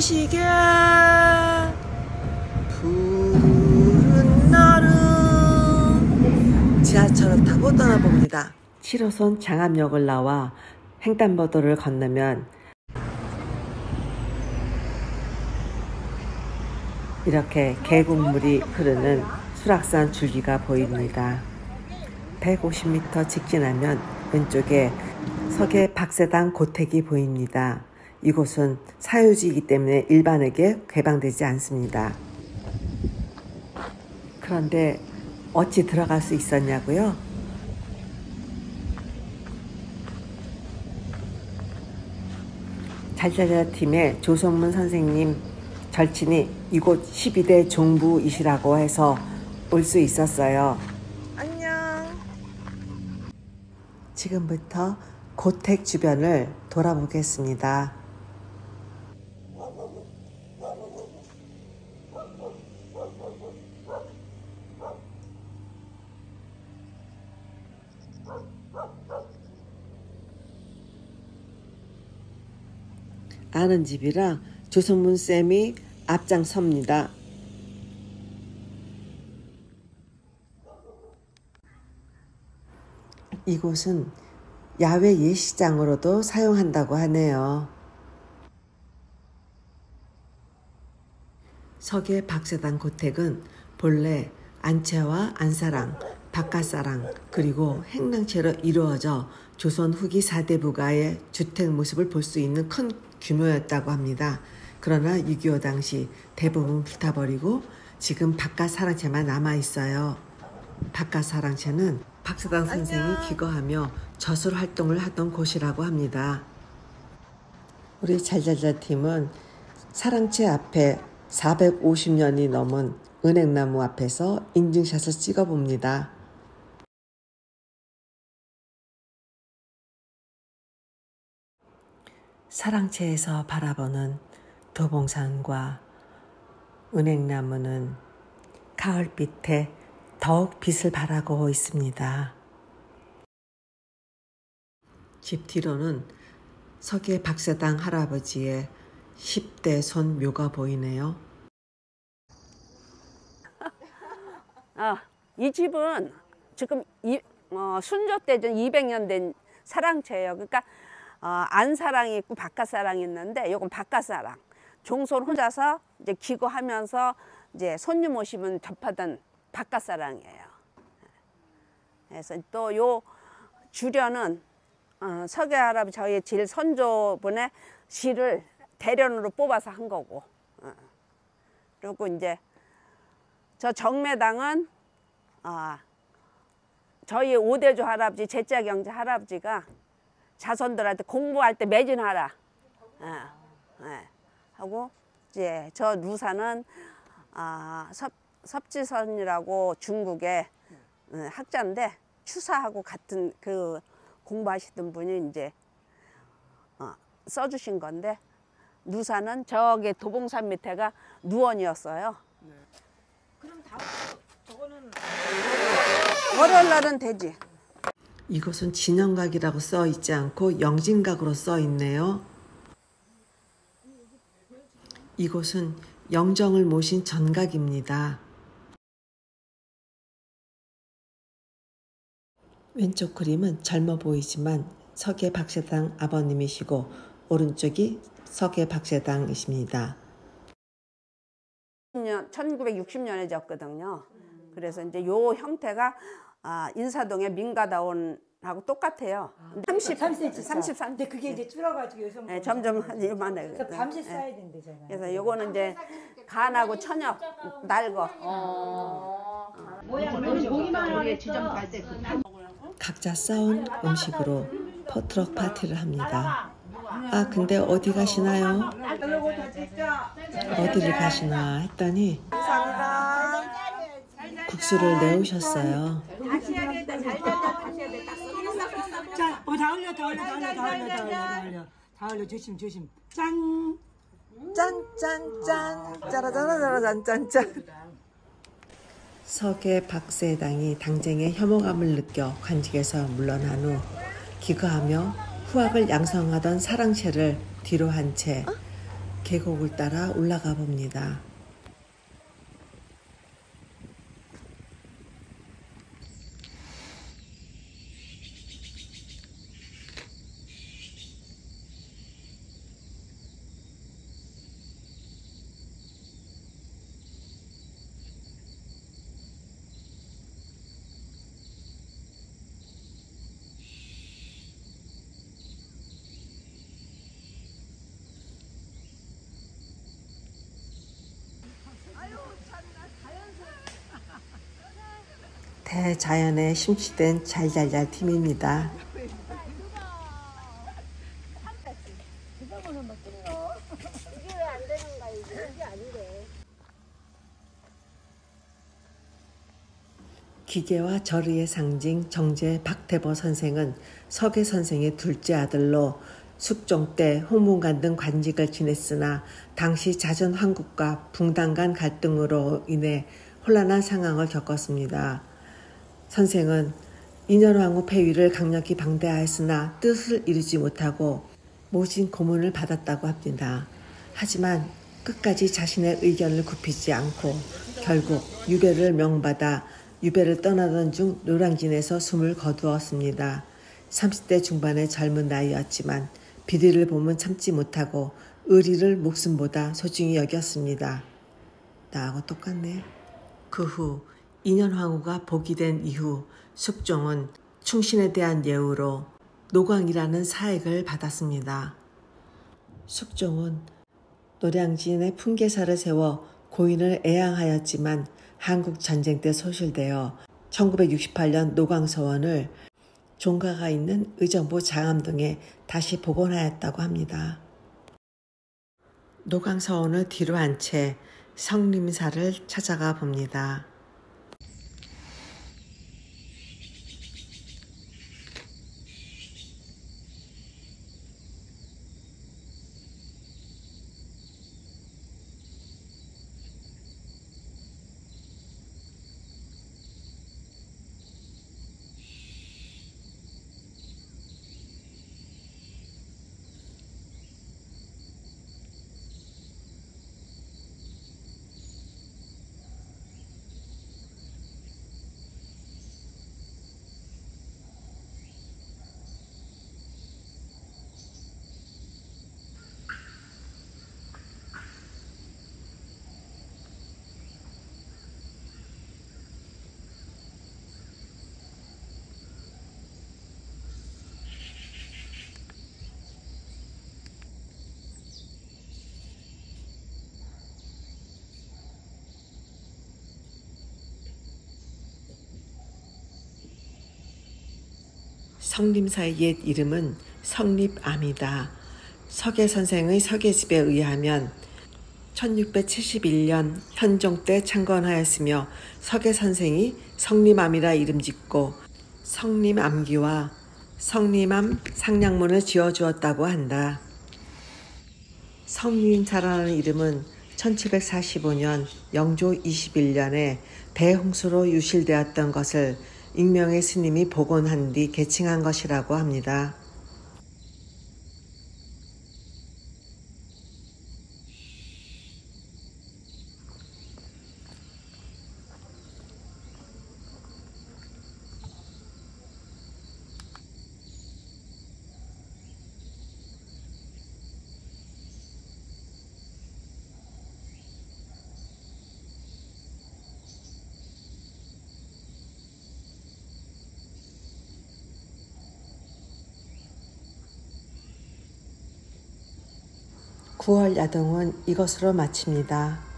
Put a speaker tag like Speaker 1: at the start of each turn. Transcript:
Speaker 1: 오시게 푸른 날은 지하철을 타고 떠나봅니다. 7호선 장암역을 나와 횡단보도를 건너면 이렇게 계곡물이 흐르는 수락산 줄기가 보입니다. 150m 직진하면 왼쪽에 서계 박새당 고택이 보입니다. 이곳은 사유지이기 때문에 일반에게 개방되지 않습니다. 그런데 어찌 들어갈 수 있었냐고요? 잘잘잘 팀의 조성문 선생님 절친이 이곳 12대 종부이시라고 해서 올 수 있었어요. 안녕. 지금부터 고택 주변을 돌아보겠습니다. 아는 집이라 조성문 쌤이 앞장섭니다. 이곳은 야외 예식장으로도 사용한다고 하네요. 서계 박새당 고택은 본래 안채와 안사랑, 바깥사랑 그리고 행랑채로 이루어져 조선 후기 4대 부가의 주택 모습을 볼 수 있는 큰 규모였다고 합니다. 그러나 6.25 당시 대부분 불타버리고 지금 바깥사랑채만 남아있어요. 바깥사랑채는 박새당 선생이 기거하며 저술 활동을 하던 곳이라고 합니다. 우리 잘잘잘 팀은 사랑채 앞에 450년이 넘은 은행나무 앞에서 인증샷을 찍어봅니다. 사랑채에서 바라보는 도봉산과 은행나무는 가을빛에 더욱 빛을 발하고 있습니다. 집 뒤로는 서계 박새당 할아버지의 10대 손 묘가 보이네요.
Speaker 2: 이 집은 지금 순조 때 200년 된 사랑채예요. 그러니까 안사랑이 있고 바깥사랑이 있는데 이건 바깥사랑. 종손 혼자서 이제 기거하면서 이제 손님 오시면 접하던 바깥사랑이에요. 그래서 또 요 주련은 서계 할아버지 저희 질 선조분의 실을 대련으로 뽑아서 한 거고. 그리고 이제 저 정매당은 저희 오대조 할아버지 제자경제 할아버지가 자손들한테 공부할 때 매진하라 하고, 이제 저 누사는 섭지선이라고 중국의 학자인데 추사하고 같은 그 공부하시던 분이 이제 써주신 건데, 누사는 저기 도봉산 밑에가 누원이었어요. 네. 그럼 다음 저거는 월요일 날은 되지.
Speaker 1: 이곳은 진영각이라고 써 있지 않고 영진각으로 써 있네요. 이곳은 영정을 모신 전각입니다. 왼쪽 그림은 젊어 보이지만 서계 박새당 아버님이시고 오른쪽이 서계 박새당이십니다.
Speaker 2: 1960년에 졌거든요. 그래서 이제 요 형태가 인사동의 민가다원하고 똑같아요. 33cm.
Speaker 3: 근데 그게 이제 줄어가지고 요즘
Speaker 2: 네, 점점 이만해.
Speaker 3: 그래서 밤새 써야 된대잖아.
Speaker 2: 그래서 요거는 이제 간하고 천엽 날거.
Speaker 1: 각자 싸운 음식으로 포트럭 파티를 합니다. 근데 어디 가시나요? 어디를 가시나 했더니 국수를 내오셨어요.
Speaker 3: 자, 다 올려. 조심. 짠.
Speaker 1: 짠짠짠 짜라짜라짜라짠짠짠. 서계 박새당이 당쟁의 혐오감을 느껴 관직에서 물러난 후 기거하며 후학을 양성하던 사랑채를 뒤로 한 채 계곡을 따라 올라가 봅니다. 대자연에 심취된 잘잘잘 팀입니다. 기계와 절의의 상징 정제 박태보 선생은 서계 선생의 둘째 아들로 숙종 때 홍문관 등 관직을 지냈으나 당시 자전 황국과 붕당 간 갈등으로 인해 혼란한 상황을 겪었습니다. 선생은 인현왕후 폐위를 강력히 방대하였으나 뜻을 이루지 못하고 모진 고문을 받았다고 합니다. 하지만 끝까지 자신의 의견을 굽히지 않고 결국 유배를 명받아 유배를 떠나던 중 노량진에서 숨을 거두었습니다. 30대 중반의 젊은 나이였지만 비리를 보면 참지 못하고 의리를 목숨보다 소중히 여겼습니다. 나하고 똑같네. 그 후 인현황후가 복이 된 이후 숙종은 충신에 대한 예우로 노광이라는 사액을 받았습니다. 숙종은 노량진에 풍계사를 세워 고인을 애양하였지만 한국전쟁 때 소실되어 1968년 노광서원을 종가가 있는 의정부 장암동에 다시 복원하였다고 합니다. 노광서원을 뒤로 한 채 성림사를 찾아가 봅니다. 성림사의 옛 이름은 성립암이다. 서계 선생의 서계집에 의하면 1671년 현종 때 창건하였으며 서계 선생이 성림암이라 이름 짓고 성림암기와 성림암 상량문을 지어주었다고 한다. 성림사라는 이름은 1745년 영조 21년에 대홍수로 유실되었던 것을 익명의 스님이 복원한 뒤 개칭한 것이라고 합니다. (9월 야동은) 이것으로 마칩니다.